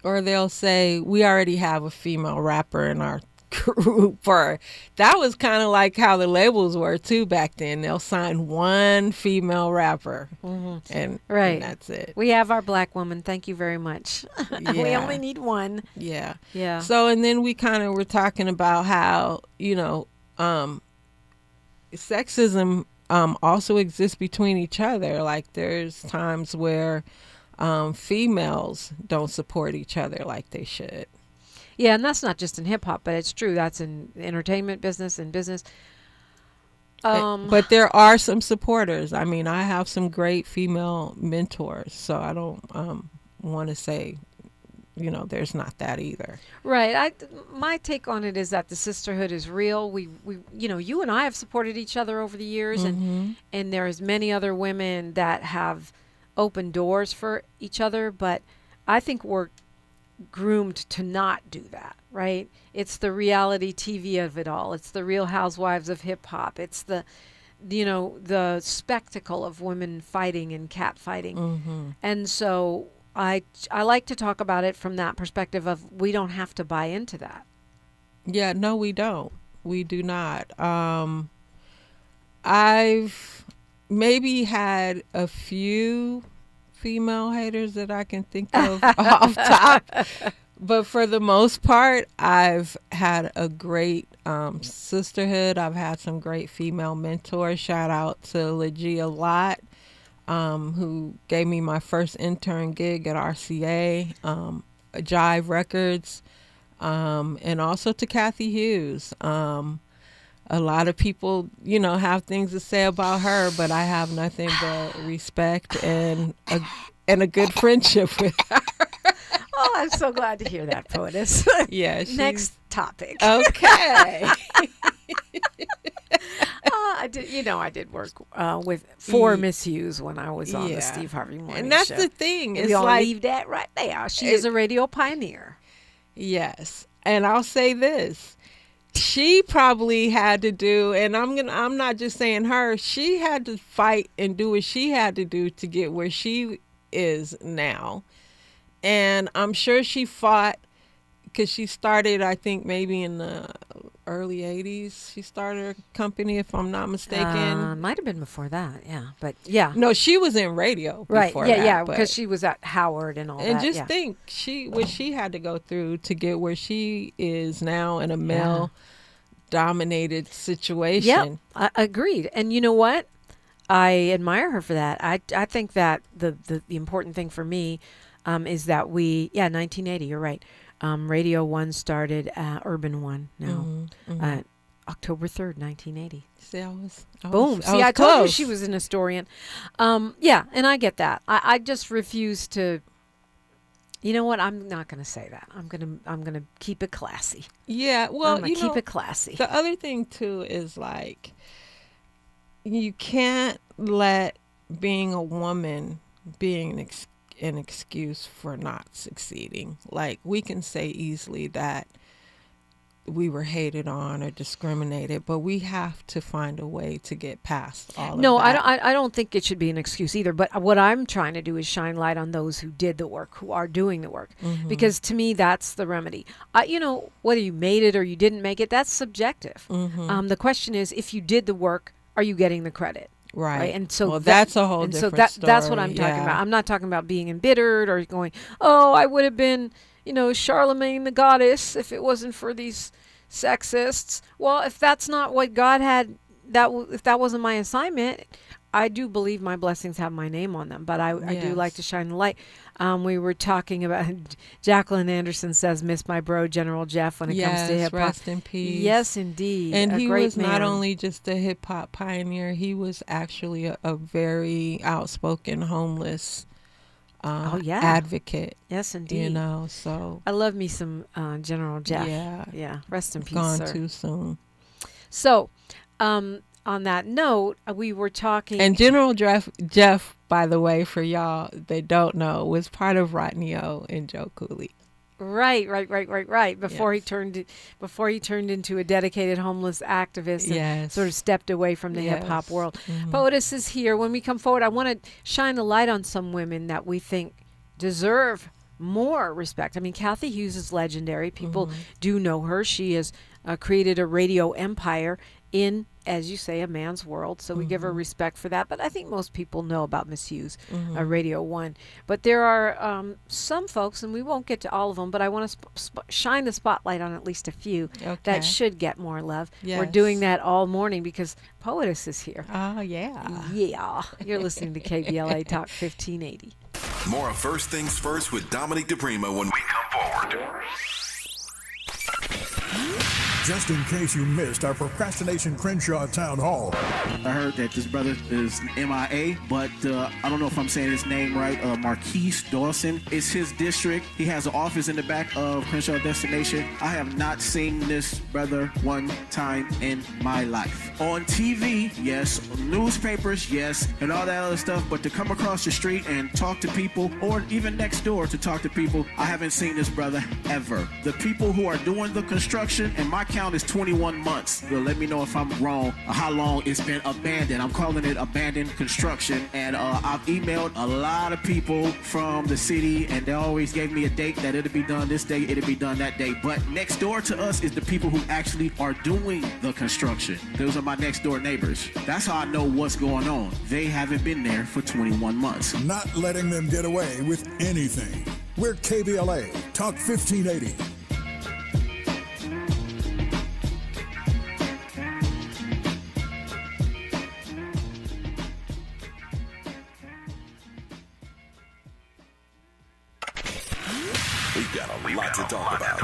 Or they'll say, we already have a female rapper in our group. Or that was kind of like how the labels were too back then. They'll sign one female rapper, and that's it. We have our black woman. Thank you very much. We only need one. Yeah. Yeah. So, and then we kind of were talking about how, sexism also exists between each other. Like there's times where females don't support each other like they should. Yeah, and that's not just in hip hop, but it's true. That's in the entertainment business and business. But there are some supporters. I mean, I have some great female mentors, so I don't want to say, there's not that either. Right. My take on it is that the sisterhood is real. We you and I have supported each other over the years, and there's many other women that have open doors for each other, but I think we're groomed to not do that, right? It's the reality TV of it all. It's the Real Housewives of hip hop. It's the the spectacle of women fighting and cat fighting. And so I like to talk about it from that perspective of we don't have to buy into that. Yeah, no, we don't. We do not. I've maybe had a few female haters that I can think of off top. But for the most part, I've had a great sisterhood. I've had some great female mentors. Shout out to Legia Lott, who gave me my first intern gig at RCA, Jive Records, and also to Kathy Hughes. A lot of people, have things to say about her, but I have nothing but respect and a good friendship with her. Oh, I'm so glad to hear that, Poetess. Yeah. Next topic. Okay. I did work for Miss Hughes when I was on the Steve Harvey Morning Show. And that's the thing. It's like, leave that right there. She is a radio pioneer. Yes. And I'll say this. She probably had to do, and I'm not just saying her, she had to fight and do what she had to do to get where she is now. And I'm sure she fought because she started, I think, maybe in the early 80s. She started a company, if I'm not mistaken. Might have been before that, yeah. But yeah. No, she was in radio before that. Yeah, because she was at Howard and all that. And just think, what she had to go through to get where she is now in a male-dominated situation. Yep, agreed. And you know what? I admire her for that. I think that the important thing for me is that 1980, you're right. Radio 1 started, Urban 1 now, October 3rd, 1980. See, Boom. See, I told you she was an historian. Yeah, and I get that. I just refuse to, you know what? I'm not going to say that. I'm going to keep it classy. Yeah, well, I'm going to keep it classy. The other thing, too, is like, you can't let being a woman being an excuse for not succeeding. Like, we can say easily that we were hated on or discriminated, but we have to find a way to get past all of that. No, I don't think it should be an excuse either. But what I'm trying to do is shine light on those who did the work, who are doing the work, because to me that's the remedy. Whether you made it or you didn't make it, that's subjective. The question is, if you did the work, are you getting the credit? Right. And so that's a whole different story. That's what I'm talking about. I'm not talking about being embittered or going, oh, I would have been, Charlemagne the goddess if it wasn't for these sexists. Well, if that's not what God had, if that wasn't my assignment, I do believe my blessings have my name on them, but I do like to shine the light. We were talking about, Jacqueline Anderson says, miss my bro, General Jeff, when it comes to hip-hop. Rest in peace. Yes, indeed. And he was man. not only just a hip-hop pioneer, he was actually a very outspoken homeless advocate. Yes, indeed. So. I love me some General Jeff. Yeah. Rest in peace, gone sir. Too soon. So, on that note, we were talking. And General Jeff, by the way, for y'all that don't know, was part of Rodney O and Joe Cooley. Right. Before he turned into a dedicated homeless activist and sort of stepped away from the hip hop world. Poetess is here. When we come forward, I want to shine a light on some women that we think deserve more respect. I mean, Kathy Hughes is legendary. People do know her. She has created a radio empire in, as you say, a man's world. So we give her respect for that. But I think most people know about Miss Hughes, Radio 1. But there are some folks, and we won't get to all of them, but I want to shine the spotlight on at least a few that should get more love. Yes. We're doing that all morning because Poetess is here. Oh, yeah. Yeah. You're listening to KBLA Talk 1580. More of First Things First with Dominique DiPrima when we come forward. Just in case you missed our Procrastination Crenshaw Town Hall. I heard that this brother is MIA, but I don't know if I'm saying his name right. Marquise Dawson. It's his district. He has an office in the back of Crenshaw Destination. I have not seen this brother one time in my life. On TV, yes. Newspapers, yes. And all that other stuff. But to come across the street and talk to people, or even next door to talk to people, I haven't seen this brother ever. The people who are doing the construction in my count is 21 months. Let me know if I'm wrong, how long it's been abandoned. I'm calling it abandoned construction. And I've emailed a lot of people from the city, and they always gave me a date that it'll be done this day, it'll be done that day. But next door to us is the people who actually are doing the construction. Those are my next door neighbors. That's how I know what's going on. They haven't been there for 21 months. Not letting them get away with anything. We're KBLA Talk 1580. We've got a lot to talk about.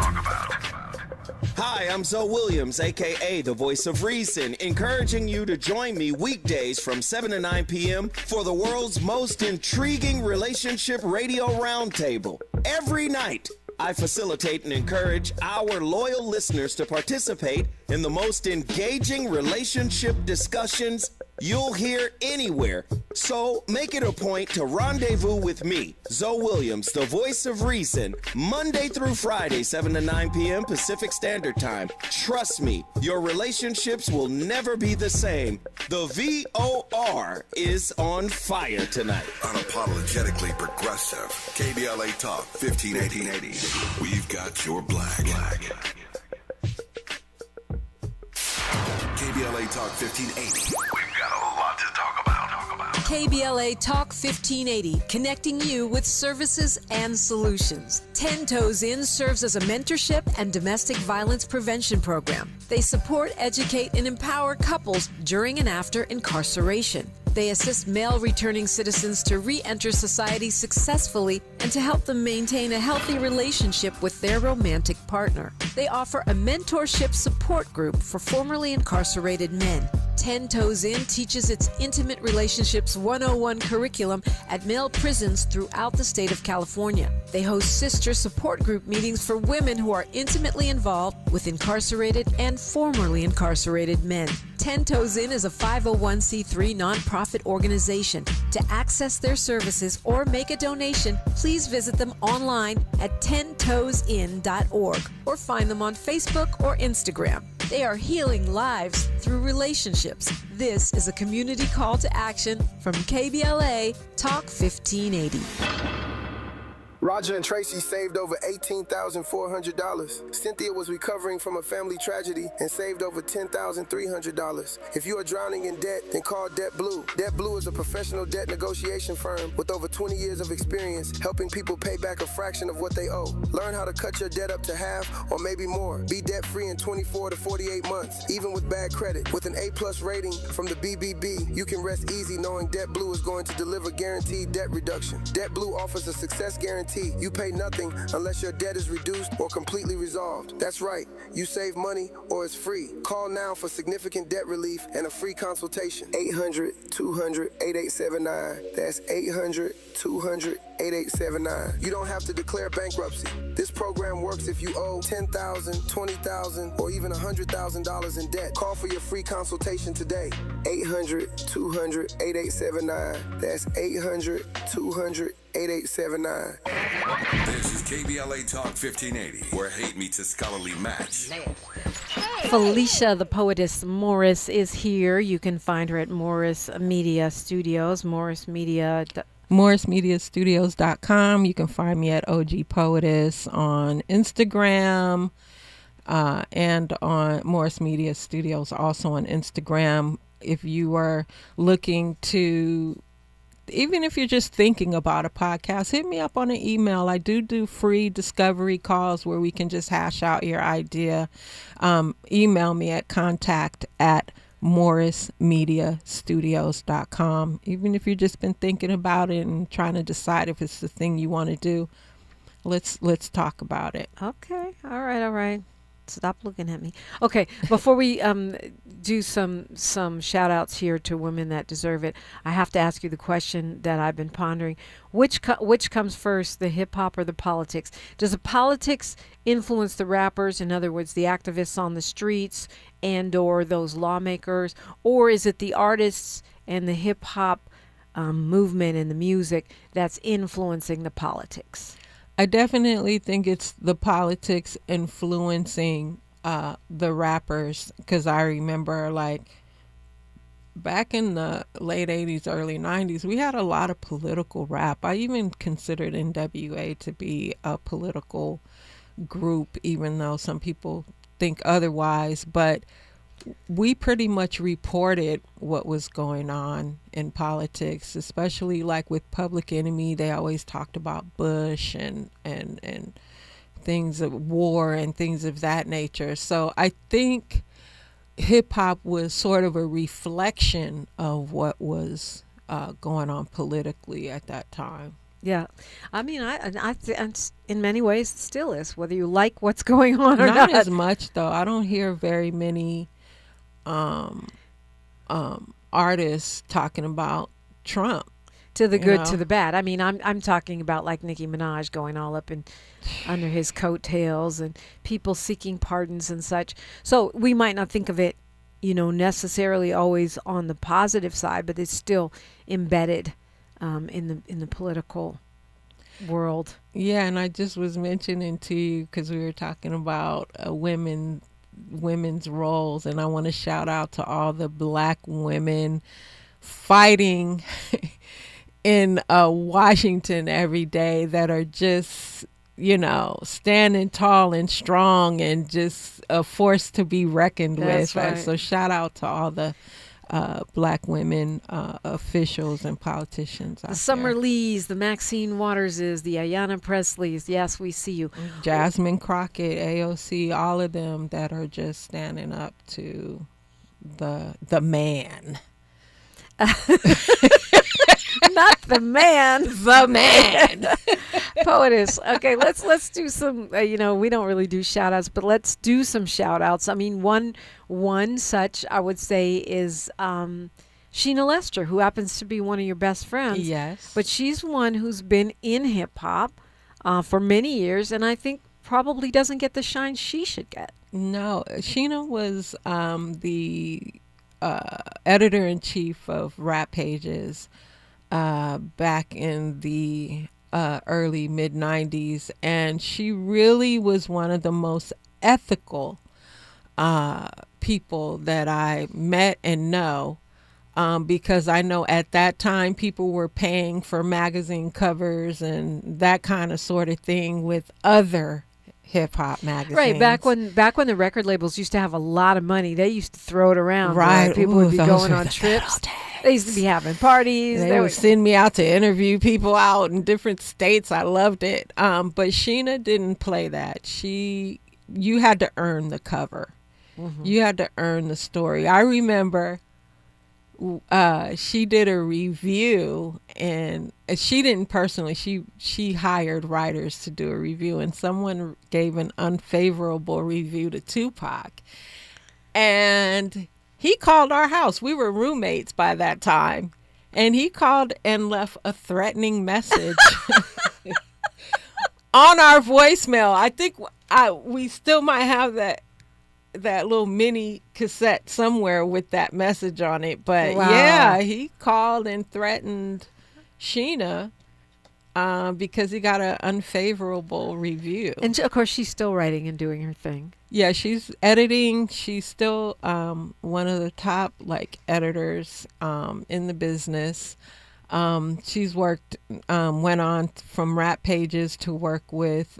Hi, I'm Zoe Williams, a.k.a. The Voice of Reason, encouraging you to join me weekdays from 7 to 9 p.m. for the world's most intriguing relationship radio roundtable. Every night, I facilitate and encourage our loyal listeners to participate in the most engaging relationship discussions you'll hear anywhere. So make it a point to rendezvous with me, Zoe Williams, the Voice of Reason, Monday through Friday, 7 to 9 p.m. Pacific Standard Time. Trust me, your relationships will never be the same. The VOR is on fire tonight. Unapologetically progressive. KBLA Talk 1580. We've got your black. KBLA Talk 1580. We've got a lot to talk about. KBLA Talk 1580, connecting you with services and solutions. 10 Toes In serves as a mentorship and domestic violence prevention program. They support, educate, and empower couples during and after incarceration. They assist male returning citizens to re-enter society successfully and to help them maintain a healthy relationship with their romantic partner. They offer a mentorship support group for formerly incarcerated men. 10 Toes In teaches its Intimate Relationships 101 curriculum at male prisons throughout the state of California. They host sister support group meetings for women who are intimately involved with incarcerated and formerly incarcerated men. 10 Toes In is a 501c3 nonprofit organization. To access their services or make a donation, please visit them online at 10toesin.org or find them on Facebook or Instagram. They are healing lives through relationships. This is a community call to action from KBLA Talk 1580. Roger and Tracy saved over $18,400. Cynthia was recovering from a family tragedy and saved over $10,300. If you are drowning in debt, then call Debt Blue. Debt Blue is a professional debt negotiation firm with over 20 years of experience helping people pay back a fraction of what they owe. Learn how to cut your debt up to half or maybe more. Be debt-free in 24 to 48 months, even with bad credit. With an A+ rating from the BBB, you can rest easy knowing Debt Blue is going to deliver guaranteed debt reduction. Debt Blue offers a success guarantee. You pay nothing unless your debt is reduced or completely resolved. That's right, you save money or it's free. Call now for significant debt relief and a free consultation. 800-200-8879. That's 800-200-8879. You don't have to declare bankruptcy. This program works if you owe $10,000, $20,000, or even $100,000 in debt. Call for your free consultation today. 800-200-8879. That's 800-200-8879. This is KBLA Talk 1580, where hate meets a scholarly match. Felicia, the Poetess Morris, is here. You can find her at Morris Media Studios, MorrisMediaStudios.com. You can find me at OG Poetess on Instagram and on Morris Media Studios, also on Instagram. If you are looking to, even if you're just thinking about a podcast, hit me up on an email. I do free discovery calls where we can just hash out your idea. Email me at contact@MorrisMediaStudios.com. Even if you've just been thinking about it and trying to decide if it's the thing you want to do, let's talk about it. Okay. All right. Stop looking at me. Okay, before we do some shout outs here to women that deserve it, I have to ask you the question that I've been pondering. Which comes first, the hip hop or the politics? Does the politics influence the rappers, in other words, the activists on the streets and or those lawmakers, or is it the artists and the hip hop movement and the music that's influencing the politics? I definitely think it's the politics influencing the rappers, because I remember like back in the late 80s, early 90s, we had a lot of political rap. I even considered NWA to be a political group, even though some people think otherwise. But we pretty much reported what was going on in politics, especially like with Public Enemy. They always talked about Bush and things of war and things of that nature. So I think hip hop was sort of a reflection of what was going on politically at that time. Yeah, I mean, I in many ways it still is, whether you like what's going on or not. Not as much though. I don't hear very many artists talking about Trump. To the good, to the bad. I mean, I'm talking about like Nicki Minaj going all up and under his coattails and people seeking pardons and such. So we might not think of it, necessarily always on the positive side, but it's still embedded in the political world. Yeah, and I just was mentioning to you because we were talking about women's roles, and I want to shout out to all the Black women fighting in Washington every day that are just, standing tall and strong and just a force to be reckoned with. Right. So shout out to all the Black women officials and politicians out The Summer there. Lees, the Maxine Waterses, the Ayanna Presleys. Yes, we see you. Jasmine Crockett, AOC, all of them that are just standing up to the man. Not the man. The man. Poetess. Okay, let's do some, we don't really do shout outs, but let's do some shout outs. I mean, one such I would say is Sheena Lester, who happens to be one of your best friends. Yes. But she's one who's been in hip hop for many years, and I think probably doesn't get the shine she should get. No, Sheena was the editor-in-chief of Rap Pages back in the early mid-90s, and she really was one of the most ethical people that I met and know, because I know at that time people were paying for magazine covers and that kind of sort of thing with other hip-hop magazines. Right, back when the record labels used to have a lot of money, they used to throw it around. Right. People would be going on trips. They used to be having parties. They would send me out to interview people out in different states. I loved it. But Sheena didn't play that. You had to earn the cover. Mm-hmm. You had to earn the story. I remember she did a review, and she didn't personally, she hired writers to do a review, and someone gave an unfavorable review to Tupac, and he called our house. We were roommates by that time, and he called and left a threatening message on our voicemail. I think we still might have that little mini cassette somewhere with that message on it. But wow. Yeah, he called and threatened Sheena because he got an unfavorable review. And of course, she's still writing and doing her thing. Yeah, she's editing. She's still one of the top editors in the business. She's worked, went on from Rap Pages to work with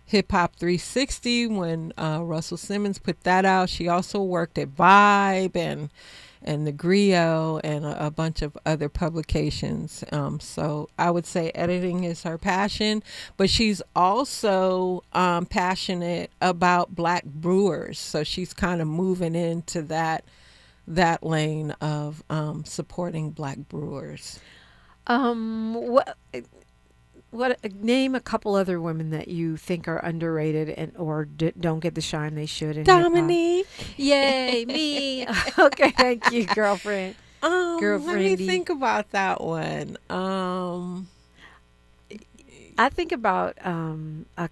Hip Hop 360 when Russell Simmons put that out. She also worked at Vibe and the Griot and a bunch of other publications. So I would say editing is her passion, but she's also passionate about Black brewers. So she's kind of moving into that lane of supporting Black brewers. What name a couple other women that you think are underrated or don't get the shine they should in Dominique. Yay, me. Okay, thank you, girlfriend. Let me think about that one. I think about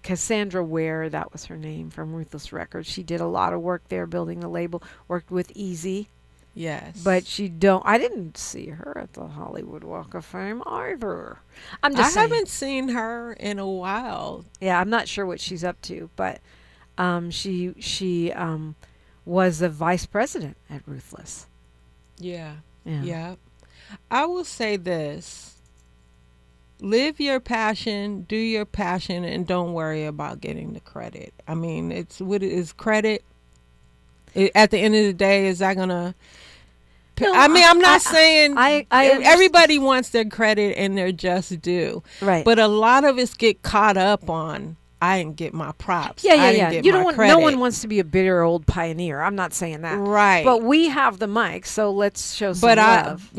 Cassandra Ware. That was her name, from Ruthless Records. She did a lot of work there, building the label. Worked with Easy. Yes. But I didn't see her at the Hollywood Walk of Fame either. I haven't seen her in a while. Yeah, I'm not sure what she's up to, but She was the vice president at Ruthless. Yeah. Yeah. Yeah. I will say this. Live your passion, do your passion, and don't worry about getting the credit. I mean, it's what it is credit. At the end of the day, is that gonna? No, I mean, I'm not saying I everybody wants their credit and their just due, right? But a lot of us get caught up on I didn't get my props. Yeah. I didn't get You my don't want. credit. No one wants to be a bitter old pioneer. I'm not saying that, right? But we have the mic, so let's show some love.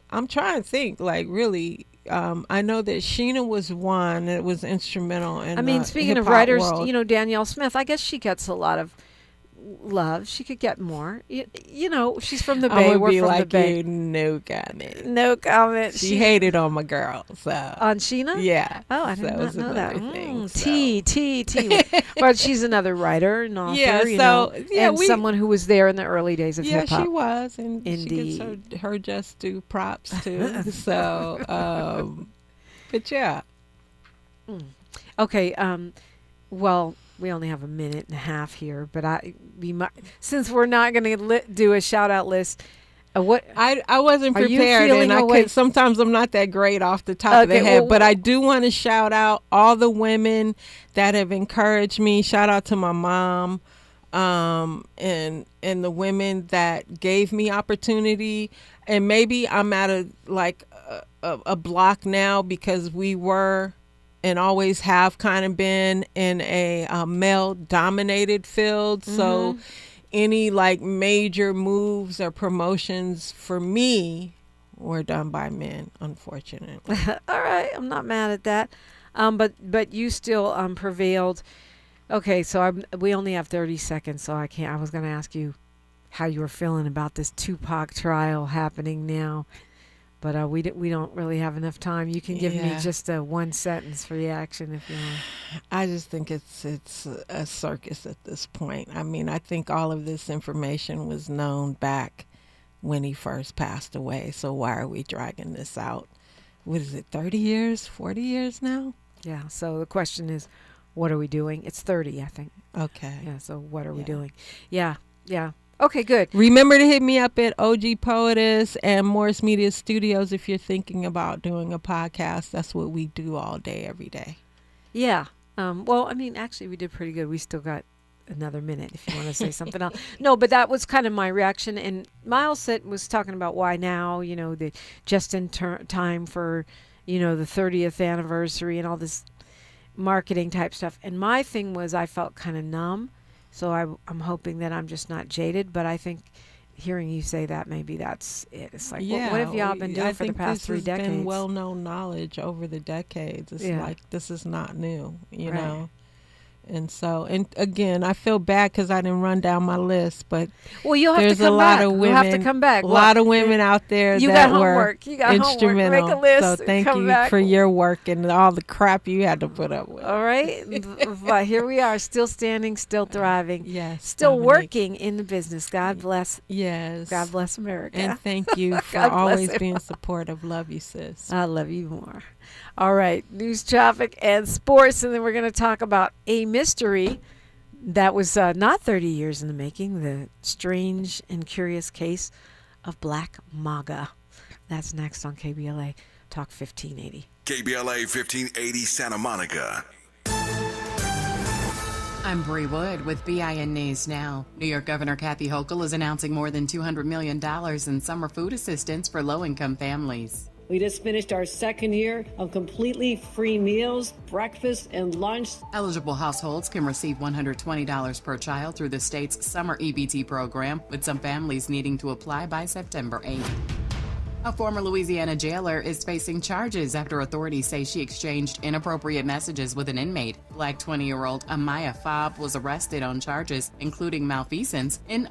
I'm trying to think. Like really, I know that Sheena was one that was instrumental in. I mean, speaking of hip-hop writers, world. Danielle Smith. I guess she gets a lot of love. She could get more. She's from the Bay. I would We're be from like the Bay. you, no comment. No comment. She hated on my girl. So on Sheena. Yeah. Oh, I did So not it's know that. another thing, so. T. But she's another writer and author. Yeah. And someone who was there in the early days of hip hop. Yeah, she was, and Indeed. she gets her just due props too. So, but yeah. Okay. Well, we only have a minute and a half here, but since we're not going to do a shout out list, what I wasn't are you prepared, feeling and sometimes I'm not that great off the top of the head, but I do want to shout out all the women that have encouraged me. Shout out to my mom, and the women that gave me opportunity. And maybe I'm at a block now because we were and always have kind of been in a male dominated field. Mm-hmm. So any major moves or promotions for me were done by men, unfortunately. All right. I'm not mad at that. But you still prevailed. Okay. So we only have 30 seconds. So I can't, I was going to ask you how you were feeling about this Tupac trial happening now. But we don't really have enough time. You can give me just a one sentence reaction if you want. I just think it's a circus at this point. I mean, I think all of this information was known back when he first passed away. So why are we dragging this out? What is it, 30 years, 40 years now? Yeah. So the question is, what are we doing? It's 30, I think. Okay. Yeah. So what are we doing? Yeah. Yeah. Okay, good. Remember to hit me up at OG Poetess and Morris Media Studios if you're thinking about doing a podcast. That's what we do all day, every day. Yeah. Well, I mean, actually, we did pretty good. We still got another minute if you want to say something else. No, but that was kind of my reaction. And Miles was talking about why now, the just in time for, the 30th anniversary and all this marketing type stuff. And my thing was I felt kind of numb. So I'm hoping that I'm just not jaded, but I think hearing you say that, maybe that's it. It's like, what have y'all been doing for the past 3 decades? I think this has been well-known knowledge over the decades. It's like, this is not new, you know? And so, and again, I feel bad because I didn't run down my list, but you'll have there's to come a lot back. of women. You'll have to come back. A lot of women out there you that got were homework. You got instrumental. Homework. Make a list. So thank you back. for your work and all the crap you had to put up with. All right, but here we are, still standing, still thriving. Yes, still Dominique. Working in the business. God bless. Yes. God bless America. And thank you for always being supportive. Love you, sis. I love you more. All right, news, traffic, and sports, and then we're going to talk about a mystery that was not 30 years in the making, the strange and curious case of Black MAGA. That's next on KBLA Talk 1580. KBLA 1580 Santa Monica. I'm Bree Wood with BIN News Now. New York Governor Kathy Hochul is announcing more than $200 million in summer food assistance for low-income families. We just finished our second year of completely free meals, breakfast, and lunch. Eligible households can receive $120 per child through the state's summer EBT program, with some families needing to apply by September 8th. A former Louisiana jailer is facing charges after authorities say she exchanged inappropriate messages with an inmate. Black 20-year-old Amaya Fobb was arrested on charges including malfeasance in